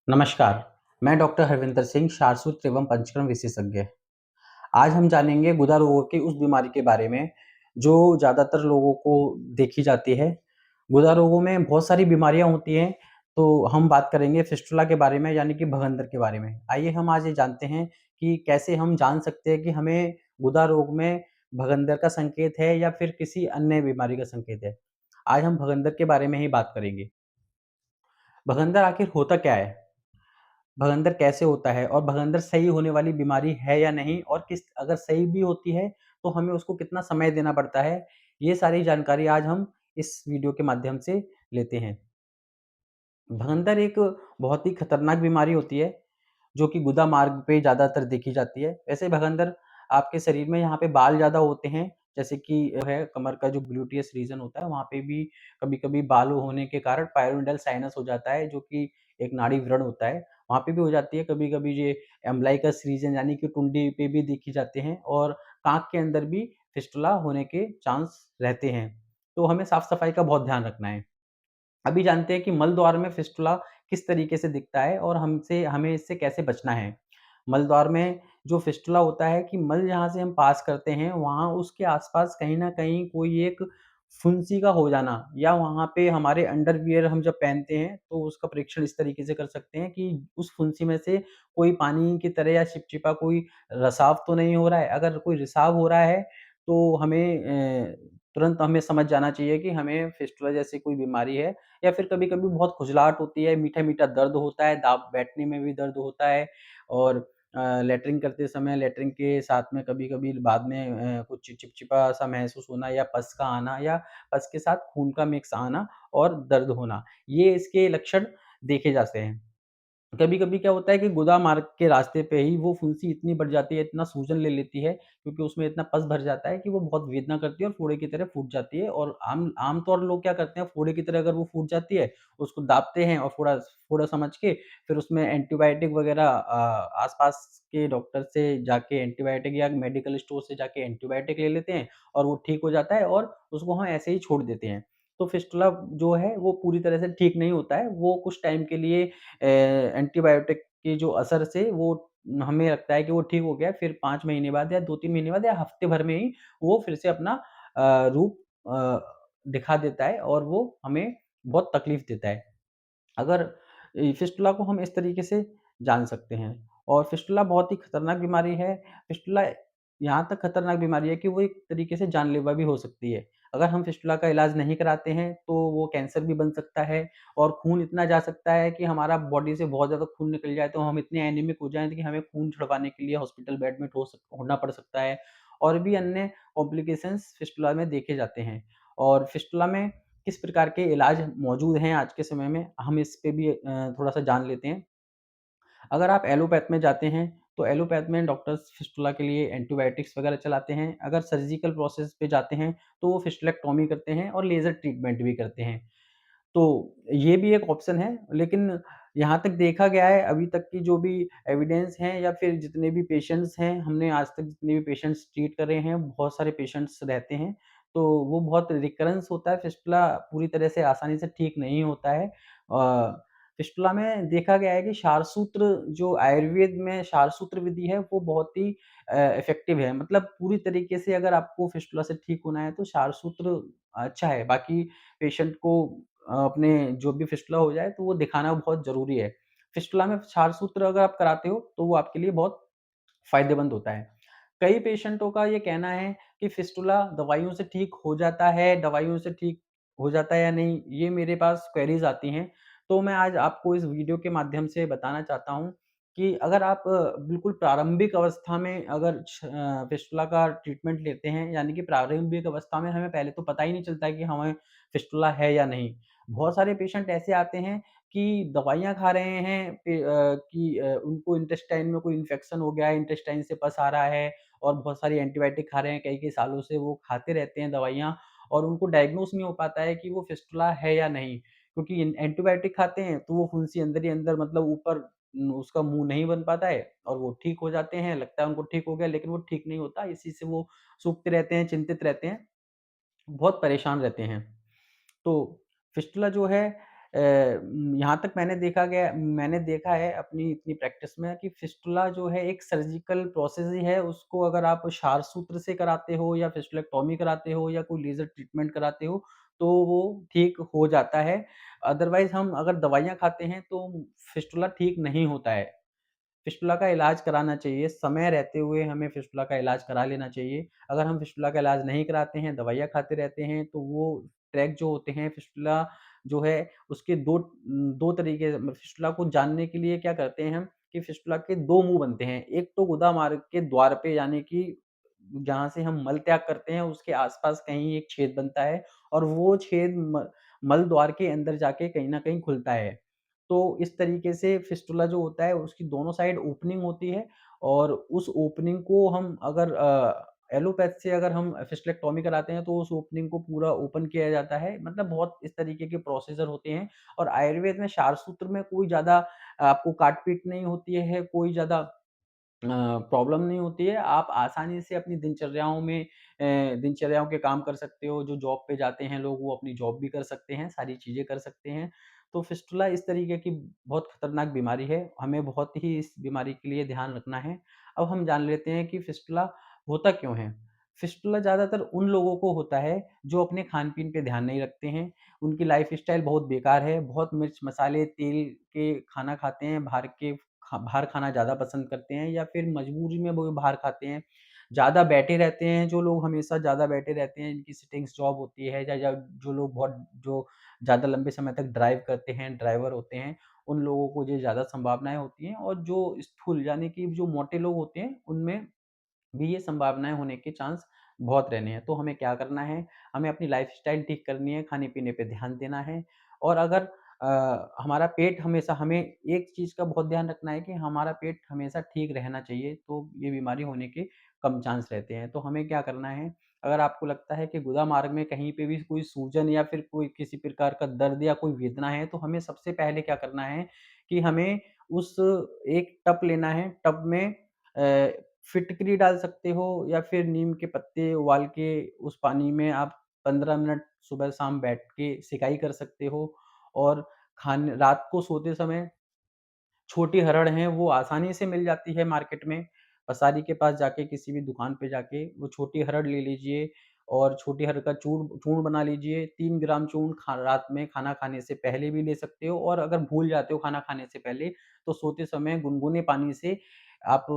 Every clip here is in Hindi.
नमस्कार, मैं डॉक्टर हरविंदर सिंह, शारसूत्र एवं पंचकर्म विशेषज्ञ। आज हम जानेंगे गुदा रोगों की उस बीमारी के बारे में, जो ज़्यादातर लोगों को देखी जाती है। गुदा रोगों में बहुत सारी बीमारियाँ होती हैं, तो हम बात करेंगे फिस्टुला के बारे में यानी कि भगंदर के बारे में। आइए हम आज ये जानते हैं कि कैसे हम जान सकते हैं कि हमें गुदा रोग में भगंदर का संकेत है या फिर किसी अन्य बीमारी का संकेत है। आज हम भगंदर के बारे में ही बात करेंगे। भगंदर आखिर होता क्या है? भगंदर कैसे होता है और भगंदर सही होने वाली बीमारी है या नहीं और किस अगर सही भी होती है, तो हमें उसको कितना समय देना पड़ता है, ये सारी जानकारी आज हम इस वीडियो के माध्यम से लेते हैं। भगंदर एक बहुत ही खतरनाक बीमारी होती है, जो कि गुदा मार्ग पे ज़्यादातर देखी जाती है। वैसे भगंदर आपके शरीर में यहाँ पे बाल ज़्यादा होते हैं, जैसे कि है कमर का जो ग्लूटियस रीजन होता है, वहाँ पे भी कभी-कभी बाल होने के कारण पायरोनिडल साइनस हो जाता है, जो कि एक नाड़ी व्रण होता है, वहाँ पे भी हो जाती है। कभी-कभी ये अम्बिलिकस रीजन यानी कि टुंडी पे भी देखे जाते हैं और काँख के अंदर भी फिस्टुला होने के चांस रहते हैं। तो हमें साफ-सफाई का बहुत ध्यान रखना है। अभी जानते हैं कि मल द्वार में फिस्टुला किस तरीके से दिखता है और हमें इससे कैसे बचना है। मल द्वार में जो फिस्टुला होता है कि मल जहाँ से हम पास करते हैं, वहाँ उसके आस-पास कहीं न कहीं कोई एक फुंसी का हो जाना या वहाँ पे हमारे अंडरवियर हम जब पहनते हैं, तो उसका परीक्षण इस तरीके से कर सकते हैं कि उस फुंसी में से कोई पानी की तरह या चिपचिपा कोई रिसाव तो नहीं हो रहा है। अगर कोई रिसाव हो रहा है, तो तुरंत हमें समझ जाना चाहिए कि हमें फिस्टुला जैसी कोई बीमारी है या फिर कभी-कभी बहुत खुजलाहट होती है, मीठा-मीठा दर्द होता है, दाब बैठने में भी दर्द होता है और लैट्रिन करते समय लैट्रिन के साथ में कभी-कभी बाद में कुछ चिपचिपा-सा महसूस होना या पस का आना या पस के साथ खून का मिक्स आना और दर्द होना, ये इसके लक्षण देखे जाते हैं। कभी-कभी क्या होता है कि गुदा मार्ग के रास्ते पे ही वो फुंसी इतनी बढ़ जाती है, इतना सूजन ले लेती है, क्योंकि उसमें इतना पस भर जाता है कि वो बहुत वेदना करती है और फोड़े की तरह फूट जाती है और आम तौर लोग क्या करते हैं, फोड़े की तरह अगर वो फूट जाती है, उसको दाबते हैं और फोड़ा फोड़ा समझ के फिर उसमें एंटीबायोटिक वगैरह आस-पास के डॉक्टर से जाके एंटीबायोटिक या मेडिकल स्टोर से जाके एंटीबायोटिक ले लेते हैं और वो ठीक हो जाता है और उसको हम ऐसे ही छोड़ देते हैं। तो फिस्टुला जो है, वो पूरी तरह से ठीक नहीं होता है, वो कुछ टाइम के लिए एंटीबायोटिक के जो असर से वो हमें लगता है कि वो ठीक हो गया है, फिर 5 महीने बाद या 2-3 महीने बाद या हफ्ते भर में ही वो फिर से अपना रूप दिखा देता है और वो हमें बहुत तकलीफ देता है। अगर फिस्टुला को हम इस तरीके से जान सकते हैं और फिस्टुला बहुत ही खतरनाक बीमारी है। फिस्टुला यहाँ तक खतरनाक बीमारी है कि वो एक तरीके से जानलेवा भी हो सकती है। अगर हम फिस्टुला का इलाज नहीं कराते हैं, तो वो कैंसर भी बन सकता है और खून इतना जा सकता है कि हमारा बॉडी से बहुत ज़्यादा खून निकल जाए, तो हम इतने एनीमिक हो जाएँ कि हमें खून छुड़वाने के लिए हॉस्पिटल बेड में होना पड़ सकता है और भी अन्य कॉम्प्लिकेशंस फिस्टुला में देखे जाते हैं और फिस्टुला में किस प्रकार के इलाज मौजूद हैं आज के समय में, हम इस पे भी थोड़ा-सा जान लेते हैं। अगर आप एलोपैथ में जाते हैं, तो एलोपैथ में डॉक्टर्स फिस्टुला के लिए एंटीबायोटिक्स वगैरह चलाते हैं। अगर सर्जिकल प्रोसेस पे जाते हैं, तो वो फिस्टुलेक्टोमी करते हैं और लेज़र ट्रीटमेंट भी करते हैं। तो ये भी एक ऑप्शन है, लेकिन यहाँ तक देखा गया है, अभी तक की जो भी एविडेंस हैं या फिर जितने भी पेशेंट्स हैं, हमने आज तक जितने भी पेशेंट्स ट्रीट करे हैं, बहुत सारे पेशेंट्स रहते हैं, तो वो बहुत रिकरेंस होता है, फिस्टुला पूरी तरह से आसानी से ठीक नहीं होता है। फिस्टुला में देखा गया है कि क्षारसूत्र जो आयुर्वेद में क्षारसूत्र विधि है, वो बहुत ही इफ़ेक्टिव है। मतलब पूरी तरीके से अगर आपको फिस्टुला से ठीक होना है, तो क्षारसूत्र अच्छा है। बाकी पेशेंट को अपने जो भी फिस्टुला हो जाए तो वो दिखाना बहुत ज़रूरी है। फिस्टुला में क्षारसूत्र अगर आप कराते हो तो वो आपके लिए बहुत फ़ायदेमंद होता है। कई पेशेंटों का ये कहना है कि फिस्टुला दवाइयों से ठीक हो जाता है, दवाइयों से ठीक हो जाता है या नहीं, ये मेरे पास क्वेरीज़ आती हैं। तो मैं आज आपको इस वीडियो के माध्यम से बताना चाहता हूँ कि अगर आप बिल्कुल प्रारंभिक अवस्था में अगर फिस्टुला का ट्रीटमेंट लेते हैं, यानी कि प्रारंभिक अवस्था में हमें पहले तो पता ही नहीं चलता है कि हमें फिस्टुला है या नहीं। बहुत सारे पेशेंट ऐसे आते हैं कि दवाइयाँ खा रहे हैं उनको इंटेस्टाइन में कोई इन्फेक्शन हो गया है, इंटेस्टाइन से पस आ रहा है और बहुत सारी एंटीबायोटिक खा रहे हैं, कई-कई सालों से वो खाते रहते हैं दवाइयाँ और उनको डायग्नोस नहीं हो पाता है कि वो फिस्टुला है या नहीं। क्योंकि एंटीबायोटिक खाते हैं, तो वो फुंसी अंदर ही अंदर मतलब ऊपर उसका मुँह नहीं बन पाता है और वो ठीक हो जाते हैं, लगता है उनको ठीक हो गया, लेकिन वो ठीक नहीं होता। इसी से वो सूखते रहते हैं, चिंतित रहते हैं, बहुत परेशान रहते हैं। तो फिस्टुला जो है यहाँ तक मैंने देखा है अपनी इतनी प्रैक्टिस में कि फिस्टुला जो है एक सर्जिकल प्रोसेस ही है, उसको अगर आप क्षार सूत्र से कराते हो या फिस्टुलेक्टोमी कराते हो या कोई लेज़र ट्रीटमेंट कराते हो, तो वो ठीक हो जाता है। अदरवाइज़ हम अगर दवाइयाँ खाते हैं तो फिस्टुला ठीक नहीं होता है। फिस्टुला का इलाज कराना चाहिए, समय रहते हुए हमें फिस्टुला का इलाज करा लेना चाहिए। अगर हम फिस्टुला का इलाज नहीं कराते हैं, दवाइयाँ खाते रहते हैं, तो वो ट्रैक जो होते हैं फिस्टुला जो है उसके 2 तरीके फिस्टुला को जानने के लिए क्या करते हैं हम कि फिस्टुला के 2 मुँह बनते हैं। एक तो गुदा मार्ग के द्वार पे यानी कि जहाँ से हम मल त्याग करते हैं उसके आस-पास कहीं एक छेद बनता है और वो छेद मल द्वार के अंदर जाके कहीं न कहीं खुलता है। तो इस तरीके से फिस्टुला जो होता है उसकी दोनों साइड ओपनिंग होती है और उस ओपनिंग को हम अगर एलोपैथ से अगर हम फिस्टुलेक्टोमी कराते हैं तो उस ओपनिंग को पूरा ओपन किया जाता है। मतलब बहुत इस तरीके के प्रोसीजर होते हैं और आयुर्वेद में क्षार-सूत्र में कोई ज़्यादा आपको काट-पीट नहीं होती है, कोई ज़्यादा प्रॉब्लम नहीं होती है। आप आसानी से अपनी दिनचर्याओं के काम कर सकते हो। जो जॉब पे जाते हैं लोग वो अपनी जॉब भी कर सकते हैं, सारी चीज़ें कर सकते हैं। तो फिस्टुला इस तरीके की बहुत खतरनाक बीमारी है। हमें बहुत ही इस बीमारी के लिए ध्यान रखना है। अब हम जान लेते हैं कि फिस्टुला होता क्यों है? फिस्टुला ज़्यादातर उन लोगों को होता है जो अपने खान-पीन पे ध्यान नहीं रखते हैं। उनकी लाइफ़स्टाइल बहुत बेकार है, बहुत मिर्च, मसाले, तेल के खाना खाते हैं, बाहर खाना ज़्यादा पसंद करते हैं या फिर मजबूरी में वो बाहर खाते हैं। ज़्यादा बैठे रहते हैं, जो लोग हमेशा ज़्यादा बैठे रहते हैं, जिनकी सिटिंग्स जॉब होती है या जो लोग जो ज़्यादा लंबे समय तक ड्राइव करते हैं, ड्राइवर होते हैं, उन लोगों को ये ज़्यादा संभावनाएँ होती हैं और जो स्थूल यानी कि जो मोटे लोग होते हैं, उनमें भी ये संभावनाएँ होने के चांस बहुत रहने हैं। तो हमें क्या करना है, हमें अपनी लाइफ़स्टाइल ठीक करनी है, खाने-पीने पे ध्यान देना है और अगर हमारा पेट हमेशा हमें एक चीज़ का बहुत ध्यान रखना है कि हमारा पेट हमेशा ठीक रहना चाहिए, तो ये बीमारी होने के कम चांस रहते हैं। तो हमें क्या करना है, अगर आपको लगता है कि गुदा मार्ग में कहीं पे भी कोई सूजन या फिर कोई किसी प्रकार का दर्द या कोई वेदना है, तो हमें सबसे पहले क्या करना है कि हमें उस एक टब लेना है, टब में फिटकरी डाल सकते हो या फिर नीम के पत्ते उबाल के उस पानी में आप 15 मिनट सुबह-शाम बैठ के सिकाई कर सकते हो और रात को सोते समय छोटी हरड़ हैं, वो आसानी से मिल जाती है मार्केट में। पसारी के पास जाके किसी भी दुकान पे जाके वो छोटी हरड़ ले लीजिए और छोटी हरड़ का चूर्ण बना लीजिए। 3 ग्राम चूर्ण रात में खाना खाने से पहले भी ले सकते हो और अगर भूल जाते हो खाना खाने से पहले, तो सोते समय गुनगुने पानी से आप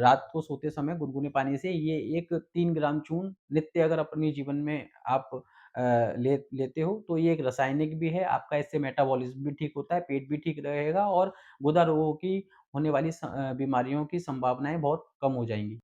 रात को सोते समय गुनगुने पानी से ये एक 3 ग्राम चूर्ण नित्य अगर अपने जीवन में आप लेते हो, तो ये एक रासायनिक भी है, आपका इससे मेटाबॉलिज़्म भी ठीक होता है, पेट भी ठीक रहेगा और गुदा रोगों की होने वाली बीमारियों की संभावनाएँ बहुत कम हो जाएँगी।